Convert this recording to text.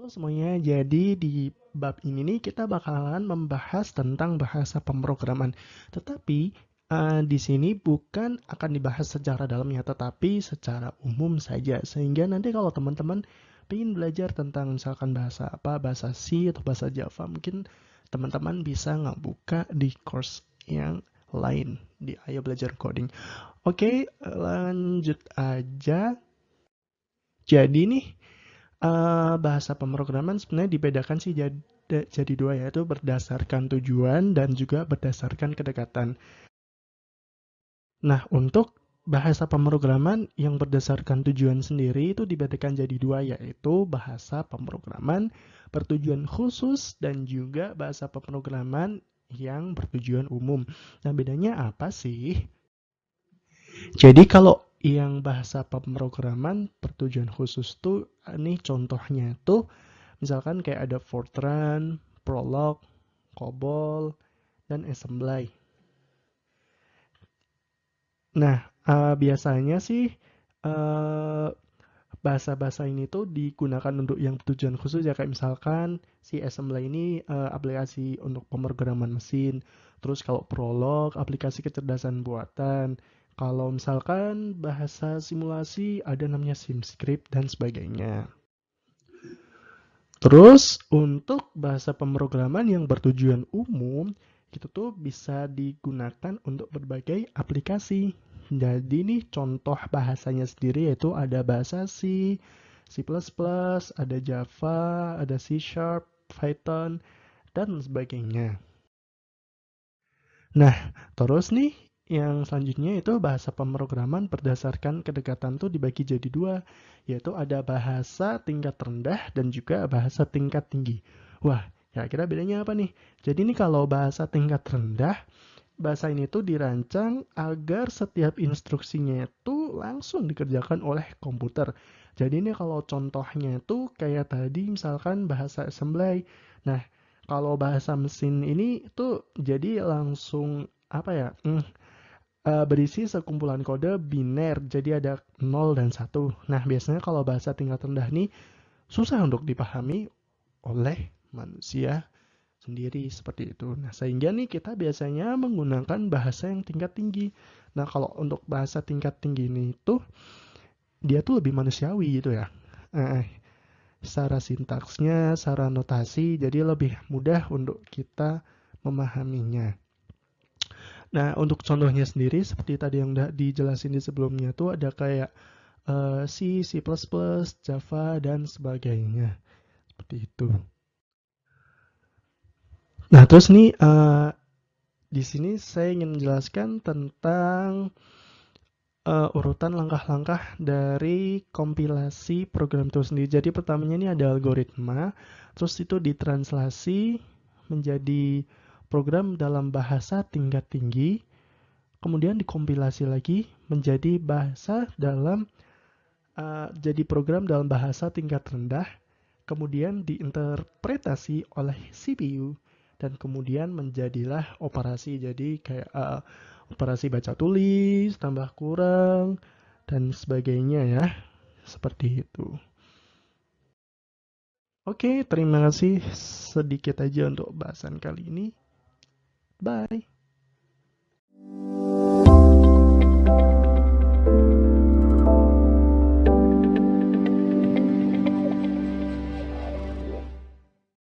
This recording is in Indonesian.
Halo semuanya, jadi di bab ini nih kita bakalan membahas tentang bahasa pemrograman. Tetapi di sini bukan akan dibahas secara dalamnya, tetapi secara umum saja. Sehingga nanti kalau teman-teman ingin belajar tentang misalkan bahasa apa, bahasa C atau bahasa Java, mungkin teman-teman bisa ngebuka di course yang lain di Ayo Belajar Coding. Oke, lanjut aja. Jadi nih bahasa pemrograman sebenarnya dibedakan sih jadi dua, yaitu berdasarkan tujuan dan juga berdasarkan kedekatan. Nah, untuk bahasa pemrograman yang berdasarkan tujuan sendiri itu dibedakan jadi dua, yaitu bahasa pemrograman bertujuan khusus dan juga bahasa pemrograman yang bertujuan umum. Nah, bedanya apa sih? Jadi kalau yang bahasa pemrograman bertujuan khusus tuh, ini contohnya tuh misalkan kayak ada Fortran, Prolog, COBOL, dan Assembly. Nah, biasanya sih eh, bahasa-bahasa ini tuh digunakan untuk yang tujuan khusus ya, kayak misalkan si Assembly ini aplikasi untuk pemrograman mesin. Terus kalau Prolog aplikasi kecerdasan buatan. Kalau misalkan bahasa simulasi ada namanya SimScript dan sebagainya. Terus untuk bahasa pemrograman yang bertujuan umum, itu tuh bisa digunakan untuk berbagai aplikasi. Jadi nih contoh bahasanya sendiri yaitu ada bahasa C, C++, ada Java, ada C Sharp, Python, dan sebagainya. Nah, terus nih yang selanjutnya itu bahasa pemrograman berdasarkan kedekatan tuh dibagi jadi dua, yaitu ada bahasa tingkat rendah dan juga bahasa tingkat tinggi. Wah, kira-kira bedanya apa nih? Jadi ini kalau bahasa tingkat rendah, bahasa ini tuh dirancang agar setiap instruksinya itu langsung dikerjakan oleh komputer. Jadi ini kalau contohnya itu kayak tadi misalkan bahasa assembly. Nah, kalau bahasa mesin ini tuh jadi langsung apa ya? Berisi sekumpulan kode biner. Jadi ada 0 dan 1. Nah, biasanya kalau bahasa tingkat rendah nih susah untuk dipahami oleh manusia sendiri seperti itu. Nah, sehingga nih kita biasanya menggunakan bahasa yang tingkat tinggi. Nah, kalau untuk bahasa tingkat tinggi ini tuh dia tuh lebih manusiawi gitu ya. Eh, Secara sintaksnya, secara notasi, jadi lebih mudah untuk kita memahaminya. Nah, untuk contohnya sendiri seperti tadi yang udah dijelasin di sebelumnya tuh ada kayak C, C++, Java, dan sebagainya. Seperti itu. Nah, terus nih di sini saya ingin menjelaskan tentang urutan langkah-langkah dari kompilasi program itu sendiri. Jadi pertamanya ini ada algoritma, terus itu ditranslasi menjadi program dalam bahasa tingkat tinggi, kemudian dikompilasi lagi menjadi bahasa dalam jadi program dalam bahasa tingkat rendah, kemudian diinterpretasi oleh CPU dan kemudian menjadilah operasi. Jadi kayak operasi baca tulis, tambah kurang, dan sebagainya ya. Seperti itu. Oke, terima kasih sedikit aja untuk bahasan kali ini. Bye.